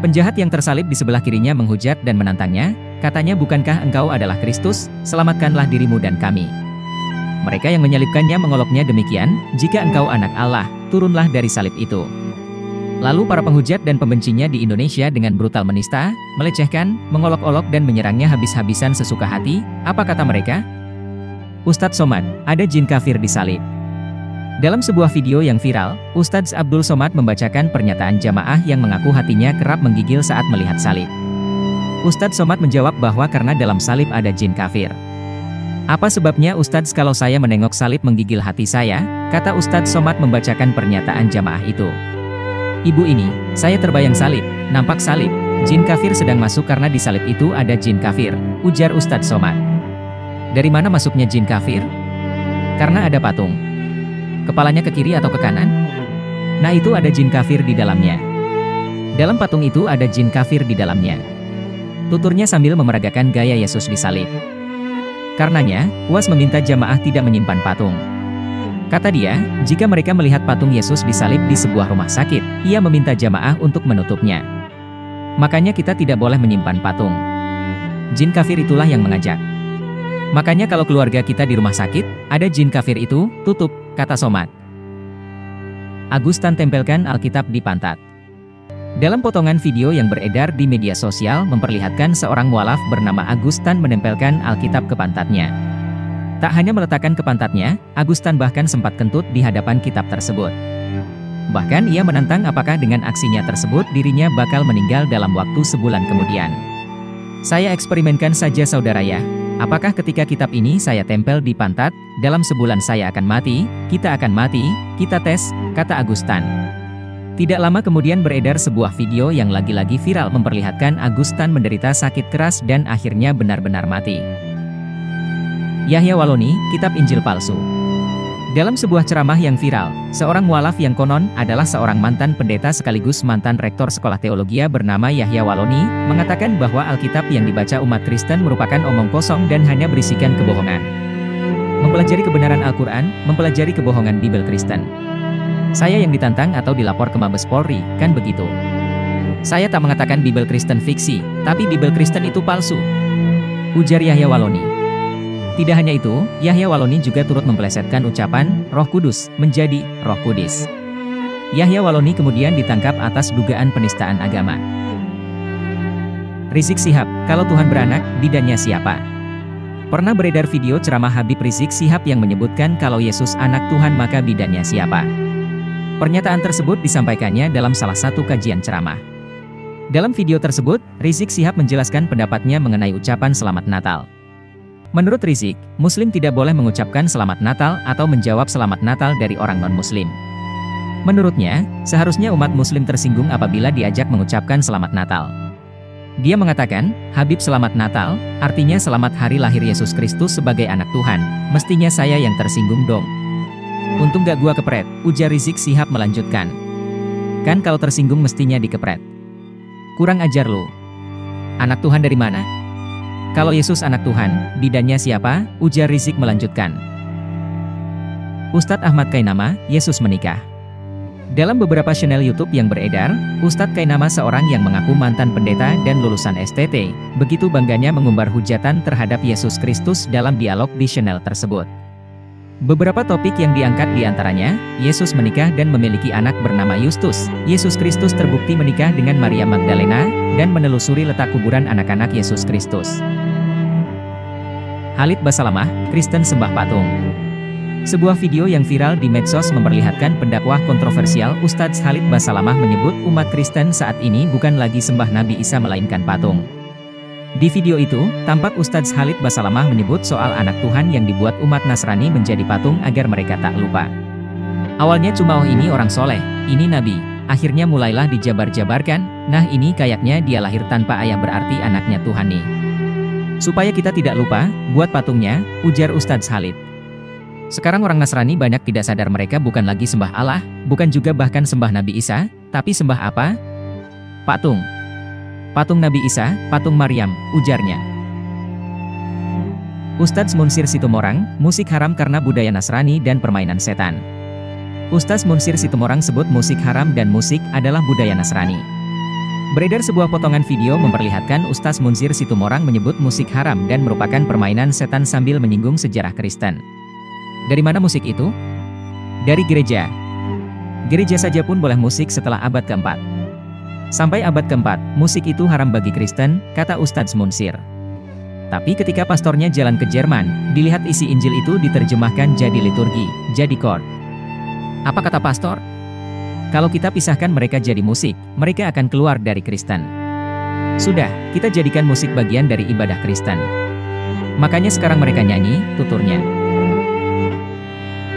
Penjahat yang tersalib di sebelah kirinya menghujat dan menantangnya, katanya, "Bukankah engkau adalah Kristus? Selamatkanlah dirimu dan kami." Mereka yang menyalibkannya mengoloknya demikian, "Jika engkau anak Allah, turunlah dari salib itu." Lalu para penghujat dan pembencinya di Indonesia dengan brutal menista, melecehkan, mengolok-olok dan menyerangnya habis-habisan sesuka hati. Apa kata mereka? Ustadz Somad, ada jin kafir di salib. Dalam sebuah video yang viral, Ustadz Abdul Somad membacakan pernyataan jamaah yang mengaku hatinya kerap menggigil saat melihat salib. Ustadz Somad menjawab bahwa karena dalam salib ada jin kafir. "Apa sebabnya Ustadz kalau saya menengok salib menggigil hati saya?" kata Ustadz Somad membacakan pernyataan jamaah itu. "Ibu ini, saya terbayang salib, nampak salib, jin kafir sedang masuk karena di salib itu ada jin kafir," ujar Ustadz Somad. "Dari mana masuknya jin kafir?" "Karena ada patung. Kepalanya ke kiri atau ke kanan? Nah, itu ada jin kafir di dalamnya. Dalam patung itu ada jin kafir di dalamnya," tuturnya sambil memeragakan gaya Yesus di salib. Karenanya, UAS meminta jamaah tidak menyimpan patung. Kata dia, jika mereka melihat patung Yesus disalib di sebuah rumah sakit, ia meminta jamaah untuk menutupnya. Makanya kita tidak boleh menyimpan patung. Jin kafir itulah yang mengajak. Makanya kalau keluarga kita di rumah sakit, ada jin kafir itu, tutup, kata Somad. Agustan tempelkan Alkitab di pantat. Dalam potongan video yang beredar di media sosial memperlihatkan seorang mualaf bernama Agustan menempelkan Alkitab ke pantatnya. Tak hanya meletakkan ke pantatnya, Agustan bahkan sempat kentut di hadapan kitab tersebut. Bahkan ia menantang apakah dengan aksinya tersebut dirinya bakal meninggal dalam waktu sebulan kemudian. "Saya eksperimenkan saja saudara ya. Apakah ketika kitab ini saya tempel di pantat, dalam sebulan saya akan mati, kita akan mati, kita tes," kata Agustan. Tidak lama kemudian beredar sebuah video yang lagi-lagi viral memperlihatkan Agustan menderita sakit keras dan akhirnya benar-benar mati. Yahya Waloni, Kitab Injil Palsu. Dalam sebuah ceramah yang viral, seorang mualaf yang konon adalah seorang mantan pendeta sekaligus mantan rektor sekolah teologi bernama Yahya Waloni, mengatakan bahwa Alkitab yang dibaca umat Kristen merupakan omong kosong dan hanya berisikan kebohongan. Mempelajari kebenaran Al-Quran, mempelajari kebohongan Bibel Kristen. "Saya yang ditantang atau dilapor ke Mabes Polri, kan begitu? Saya tak mengatakan Bibel Kristen fiksi, tapi Bibel Kristen itu palsu," ujar Yahya Waloni. Tidak hanya itu, Yahya Waloni juga turut mempelesetkan ucapan Roh Kudus menjadi Roh Kudis. Yahya Waloni kemudian ditangkap atas dugaan penistaan agama. Rizik Syihab, kalau Tuhan beranak, bidannya siapa? Pernah beredar video ceramah Habib Rizik Syihab yang menyebutkan kalau Yesus anak Tuhan maka bidannya siapa? Pernyataan tersebut disampaikannya dalam salah satu kajian ceramah. Dalam video tersebut, Rizik Syihab menjelaskan pendapatnya mengenai ucapan Selamat Natal. Menurut Rizik, Muslim tidak boleh mengucapkan Selamat Natal atau menjawab Selamat Natal dari orang non-Muslim. Menurutnya, seharusnya umat Muslim tersinggung apabila diajak mengucapkan Selamat Natal. Dia mengatakan, "Habib Selamat Natal, artinya selamat hari lahir Yesus Kristus sebagai anak Tuhan, mestinya saya yang tersinggung dong. Untung gak gua kepret," ujar Rizik Syihab melanjutkan. "Kan kalau tersinggung mestinya dikepret. Kurang ajar lu. Anak Tuhan dari mana? Kalau Yesus anak Tuhan, bidannya siapa?" ujar Rizik melanjutkan. Ustadz Ahmad Kainama, Yesus menikah. Dalam beberapa channel YouTube yang beredar, Ustadz Kainama seorang yang mengaku mantan pendeta dan lulusan STT, begitu bangganya mengumbar hujatan terhadap Yesus Kristus dalam dialog di channel tersebut. Beberapa topik yang diangkat diantaranya, Yesus menikah dan memiliki anak bernama Yustus, Yesus Kristus terbukti menikah dengan Maria Magdalena, dan menelusuri letak kuburan anak-anak Yesus Kristus. Khalid Basalamah, Kristen sembah patung. Sebuah video yang viral di medsos memperlihatkan pendakwah kontroversial Ustadz Khalid Basalamah menyebut umat Kristen saat ini bukan lagi sembah Nabi Isa melainkan patung. Di video itu, tampak Ustadz Khalid Basalamah menyebut soal anak Tuhan yang dibuat umat Nasrani menjadi patung agar mereka tak lupa. Awalnya cuma "Oh ini orang soleh, ini Nabi," akhirnya mulailah dijabar-jabarkan, "Nah ini kayaknya dia lahir tanpa ayah berarti anaknya Tuhan nih. Supaya kita tidak lupa, buat patungnya," ujar Ustadz Khalid. Sekarang orang Nasrani banyak tidak sadar mereka bukan lagi sembah Allah, bukan juga bahkan sembah Nabi Isa, tapi sembah apa? Patung. Patung Nabi Isa, patung Maryam, ujarnya. Ustadz Munsir Situmorang, musik haram karena budaya Nasrani dan permainan setan. Ustadz Munsir Situmorang sebut musik haram dan musik adalah budaya Nasrani. Beredar sebuah potongan video memperlihatkan Ustaz Munzir Situmorang menyebut musik haram dan merupakan permainan setan sambil menyinggung sejarah Kristen. Dari mana musik itu? Dari gereja. Gereja saja pun boleh musik setelah abad keempat. Sampai abad keempat, musik itu haram bagi Kristen, kata Ustaz Munzir. Tapi ketika pastornya jalan ke Jerman, dilihat isi Injil itu diterjemahkan jadi liturgi, jadi chord. Apa kata pastor? Kalau kita pisahkan mereka jadi musik, mereka akan keluar dari Kristen. Sudah, kita jadikan musik bagian dari ibadah Kristen. Makanya sekarang mereka nyanyi, tuturnya.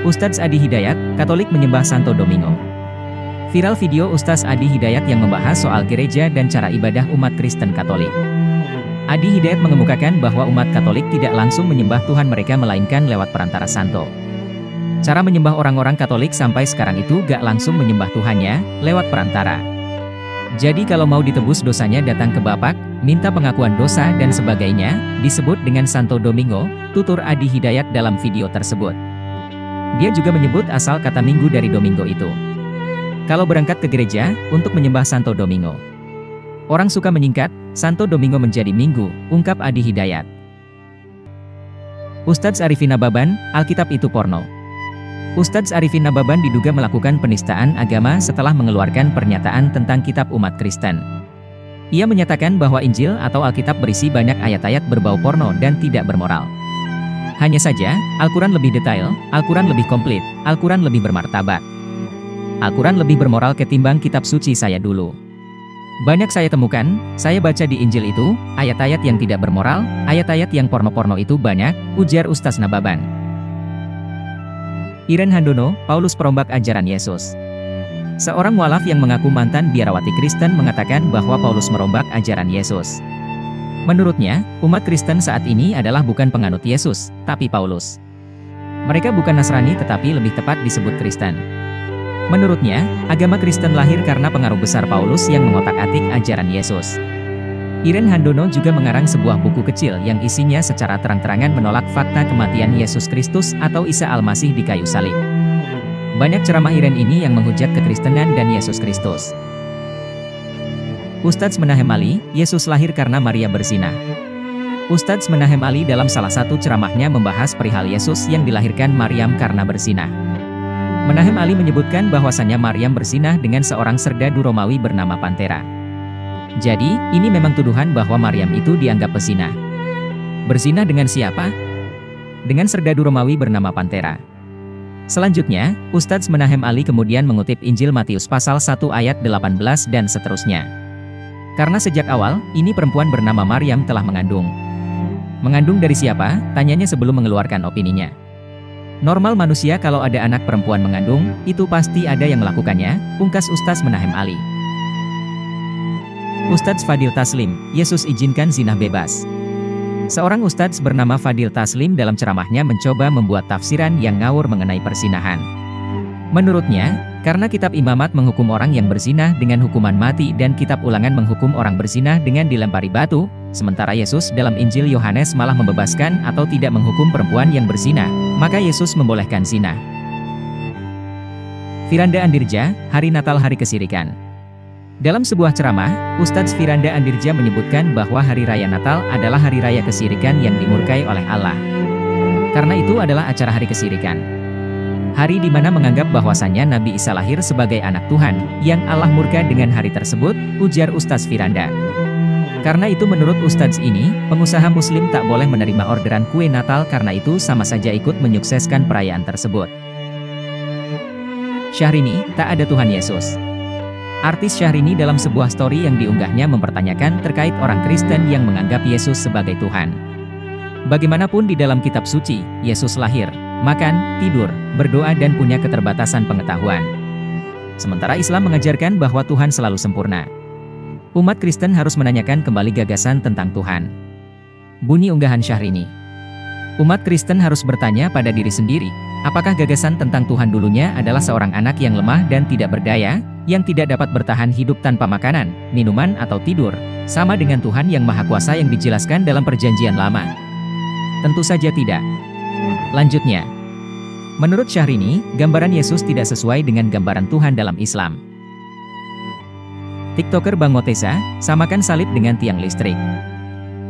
Ustadz Adi Hidayat, Katolik menyembah Santo Domingo. Viral video Ustadz Adi Hidayat yang membahas soal gereja dan cara ibadah umat Kristen Katolik. Adi Hidayat mengemukakan bahwa umat Katolik tidak langsung menyembah Tuhan mereka melainkan lewat perantara santo. Cara menyembah orang-orang Katolik sampai sekarang itu gak langsung menyembah Tuhannya, lewat perantara. Jadi kalau mau ditebus dosanya datang ke Bapak, minta pengakuan dosa dan sebagainya, disebut dengan Santo Domingo, tutur Adi Hidayat dalam video tersebut. Dia juga menyebut asal kata minggu dari Domingo itu. Kalau berangkat ke gereja, untuk menyembah Santo Domingo. Orang suka menyingkat, Santo Domingo menjadi minggu, ungkap Adi Hidayat. Ustadz Arifin Nababan, Alkitab itu porno. Ustadz Arifin Nababan diduga melakukan penistaan agama setelah mengeluarkan pernyataan tentang kitab umat Kristen. Ia menyatakan bahwa Injil atau Alkitab berisi banyak ayat-ayat berbau porno dan tidak bermoral. Hanya saja, Al-Quran lebih detail, Al-Quran lebih komplit, Al-Quran lebih bermartabat. Al-Quran lebih bermoral ketimbang kitab suci saya dulu. Banyak saya temukan, saya baca di Injil itu, ayat-ayat yang tidak bermoral, ayat-ayat yang porno-porno itu banyak, ujar Ustadz Nababan. Irene Handono, Paulus perombak ajaran Yesus. Seorang mualaf yang mengaku mantan biarawati Kristen mengatakan bahwa Paulus merombak ajaran Yesus. Menurutnya, umat Kristen saat ini adalah bukan penganut Yesus, tapi Paulus. Mereka bukan Nasrani tetapi lebih tepat disebut Kristen. Menurutnya, agama Kristen lahir karena pengaruh besar Paulus yang mengotak-atik ajaran Yesus. Irene Handono juga mengarang sebuah buku kecil yang isinya secara terang-terangan menolak fakta kematian Yesus Kristus atau Isa Al-Masih di kayu salib. Banyak ceramah Irene ini yang menghujat kekristenan dan Yesus Kristus. Ustadz Menahem Ali, Yesus lahir karena Maria berzina. Ustadz Menahem Ali dalam salah satu ceramahnya membahas perihal Yesus yang dilahirkan Maryam karena berzina. Menahem Ali menyebutkan bahwasannya Maryam berzina dengan seorang serdadu Romawi bernama Pantera. Jadi, ini memang tuduhan bahwa Maryam itu dianggap pezina. Berzina dengan siapa? Dengan serdadu Romawi bernama Pantera. Selanjutnya, Ustadz Menahem Ali kemudian mengutip Injil Matius pasal 1 ayat 18 dan seterusnya. Karena sejak awal, ini perempuan bernama Maryam telah mengandung. Mengandung dari siapa? Tanyanya sebelum mengeluarkan opininya. Normal manusia kalau ada anak perempuan mengandung, itu pasti ada yang melakukannya, pungkas Ustadz Menahem Ali. Ustadz Fadil Taslim, Yesus izinkan zina bebas. Seorang ustadz bernama Fadil Taslim dalam ceramahnya mencoba membuat tafsiran yang ngawur mengenai persinahan. Menurutnya, karena kitab Imamat menghukum orang yang berzina dengan hukuman mati dan kitab Ulangan menghukum orang berzina dengan dilempari batu, sementara Yesus dalam Injil Yohanes malah membebaskan atau tidak menghukum perempuan yang berzina, maka Yesus membolehkan zina. Firanda Andirja, Hari Natal Hari Kesirikan. Dalam sebuah ceramah, Ustadz Firanda Andirja menyebutkan bahwa Hari Raya Natal adalah hari raya kesirikan yang dimurkai oleh Allah. Karena itu adalah acara hari kesirikan. Hari di mana menganggap bahwasannya Nabi Isa lahir sebagai anak Tuhan, yang Allah murka dengan hari tersebut, ujar Ustadz Firanda. Karena itu menurut Ustadz ini, pengusaha muslim tak boleh menerima orderan kue Natal karena itu sama saja ikut menyukseskan perayaan tersebut. Syahrini, tak ada Tuhan Yesus. Artis Syahrini dalam sebuah story yang diunggahnya mempertanyakan terkait orang Kristen yang menganggap Yesus sebagai Tuhan. Bagaimanapun di dalam kitab suci, Yesus lahir, makan, tidur, berdoa dan punya keterbatasan pengetahuan. Sementara Islam mengajarkan bahwa Tuhan selalu sempurna. Umat Kristen harus menanyakan kembali gagasan tentang Tuhan. Bunyi unggahan Syahrini. Umat Kristen harus bertanya pada diri sendiri, apakah gagasan tentang Tuhan dulunya adalah seorang anak yang lemah dan tidak berdaya, yang tidak dapat bertahan hidup tanpa makanan, minuman atau tidur, sama dengan Tuhan yang Maha Kuasa yang dijelaskan dalam Perjanjian Lama? Tentu saja tidak. Lanjutnya, menurut Syahrini, gambaran Yesus tidak sesuai dengan gambaran Tuhan dalam Islam. TikToker Bang Motesa, samakan salib dengan tiang listrik.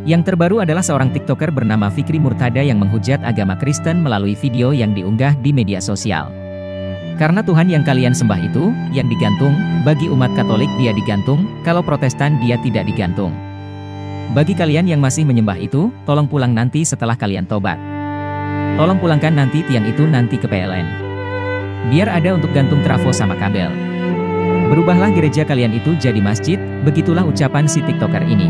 Yang terbaru adalah seorang TikToker bernama Fikri Murtada yang menghujat agama Kristen melalui video yang diunggah di media sosial. Karena Tuhan yang kalian sembah itu, yang digantung, bagi umat Katolik dia digantung, kalau Protestan dia tidak digantung. Bagi kalian yang masih menyembah itu, tolong pulang nanti setelah kalian tobat. Tolong pulangkan nanti tiang itu nanti ke PLN. Biar ada untuk gantung trafo sama kabel. Berubahlah gereja kalian itu jadi masjid, begitulah ucapan si TikToker ini.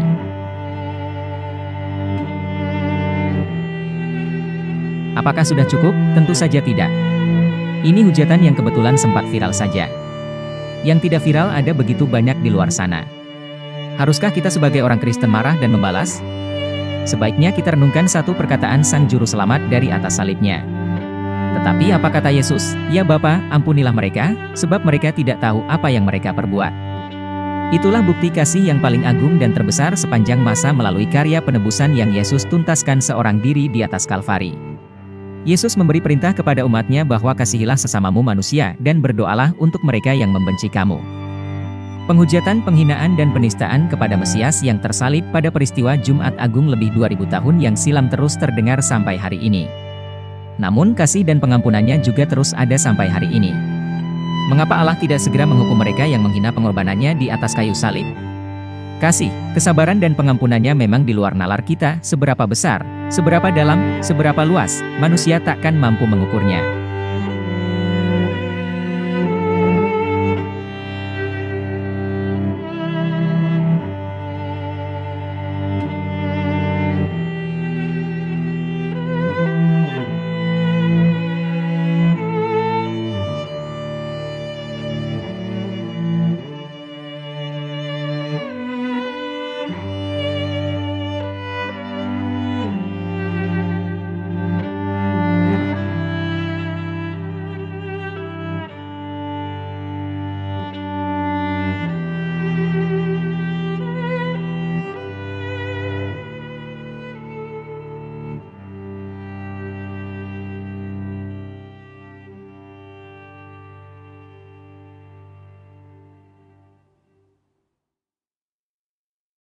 Apakah sudah cukup? Tentu saja tidak. Ini hujatan yang kebetulan sempat viral saja. Yang tidak viral ada begitu banyak di luar sana. Haruskah kita sebagai orang Kristen marah dan membalas? Sebaiknya kita renungkan satu perkataan Sang Juru Selamat dari atas salibnya. Tetapi apa kata Yesus? Ya Bapa, ampunilah mereka, sebab mereka tidak tahu apa yang mereka perbuat. Itulah bukti kasih yang paling agung dan terbesar sepanjang masa melalui karya penebusan yang Yesus tuntaskan seorang diri di atas Kalvari. Yesus memberi perintah kepada umatnya bahwa kasihilah sesamamu manusia dan berdoalah untuk mereka yang membenci kamu. Penghujatan, penghinaan dan penistaan kepada Mesias yang tersalib pada peristiwa Jumat Agung lebih 2000 tahun yang silam terus terdengar sampai hari ini. Namun kasih dan pengampunannya juga terus ada sampai hari ini. Mengapa Allah tidak segera menghukum mereka yang menghina pengorbanannya di atas kayu salib? Kasih, kesabaran dan pengampunannya memang di luar nalar kita, seberapa besar, seberapa dalam, seberapa luas, manusia takkan mampu mengukurnya.